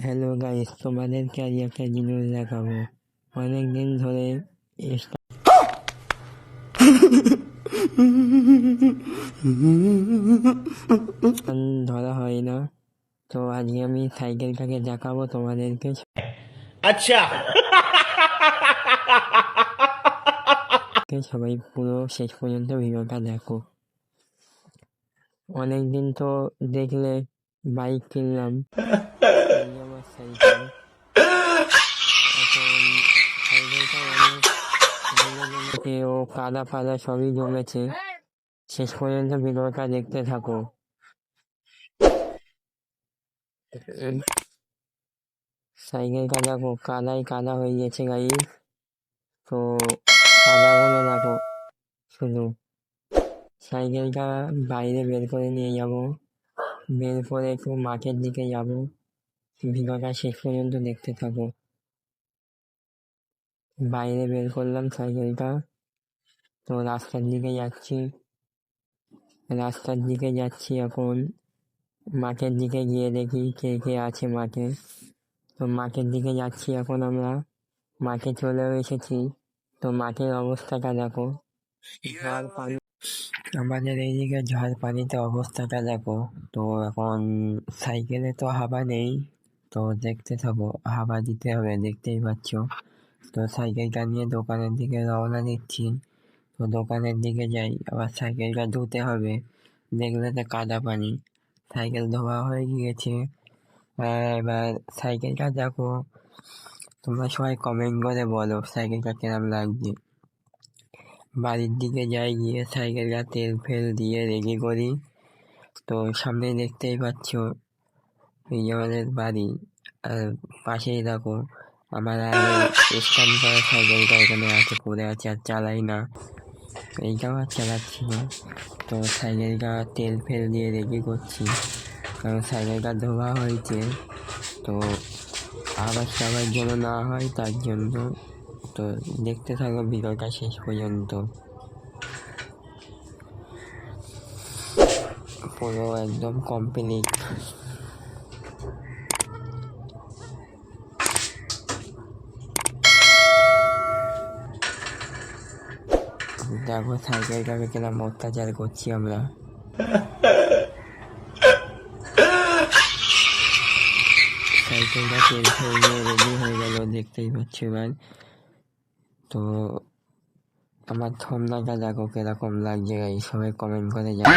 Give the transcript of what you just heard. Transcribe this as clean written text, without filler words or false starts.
Hello guys, তোমাদেরকে আজ একটা জিনিস দেখাবো। অনেকদিন ধরে ধরা হয় না, তো আজকে আমি সাইকেলটাকে দেখাবো তোমাদেরকে। আচ্ছা, সবাই পুরো শেষ পর্যন্ত ভিডিওটা দেখো। অনেকদিন তো দেখলে বাইক কিনলাম, এই আমার সাইকেল। এখন সাইকেলটা অনেক জমেছে ও কাদা ফাদা সবই জমেছে। শেষ পর্যন্ত ভিডিওটা দেখতে থাকো। সাইকেলটা দেখো কাদা হয়ে গেছে গাইস। তো কাদাগুলো দেখো শুধু। সাইকেলটা বাইরে বের করে নিয়ে যাব, বের করে একটু মাঠের দিকে যাব। ভিডিওটা শেষ পর্যন্ত দেখতে থাকো। বাইরে বের করলাম সাইকেলটা, তো রাস্তার দিকে যাচ্ছি এখন। মাঠের দিকে গিয়ে দেখি কে কে আছে মাঠে। তো মাঠের দিকে যাচ্ছি এখন আমরা। মাঠে চলে এসেছি, তো মাঠের অবস্থাটা দেখো। ঝড় পানি, আমাদের এইদিকে ঝড় পানিতে অবস্থাটা দেখো। তো এখন সাইকেলে তো হাওয়া নেই, তো দেখতে থাকো। হাওয়া দিতে হবে, দেখতেই পাচ্ছ। তো সাইকেলটা নিয়ে দোকানের দিকে রওনা দিচ্ছি। তো দোকানের দিকে যাই, আবার সাইকেলটা ধুতে হবে। দেখলে তো কাদা পানি, সাইকেল ধোয়া হয়ে গিয়েছে। এবার সাইকেলটা দেখো, তোমরা সবাই কমেন্ট করে বলো সাইকেলটা কেমন লাগছে। বাড়ির দিকে যাই, গিয়ে সাইকেলটা তেল ফেল দিয়ে রেডি করি। তো সামনে দেখতেই পাচ্ছ এই আমাদের বাড়ি, আর পাশেই দেখো আমার আগে স্ট্যান্ড করা সাইকেলটা এখানে আছে, পড়ে আছে, আর চালাই না। এইটাও আর চালাচ্ছি না। তো সাইকেলটা তেল ফেল দিয়ে রেডি করছি, কারণ সাইকেলটা ধোয়া হয়েছে। তো আবার সবার যেন না হয় তার জন্য। তো দেখতে থাকো ভিডিওটা শেষ পর্যন্ত। পুরো একদম কমপ্লিট। দেখো সাইকেলটাকে কিরম অত্যাচার করছি আমরা। সাইকেলটা তেল ফেল দিয়ে রেডি হয়ে গেল, দেখতেই পাচ্ছ এবার। তো আমার থমনাটা দেখো কিরকম লাগছে, সবাই কমেন্ট করে যাও।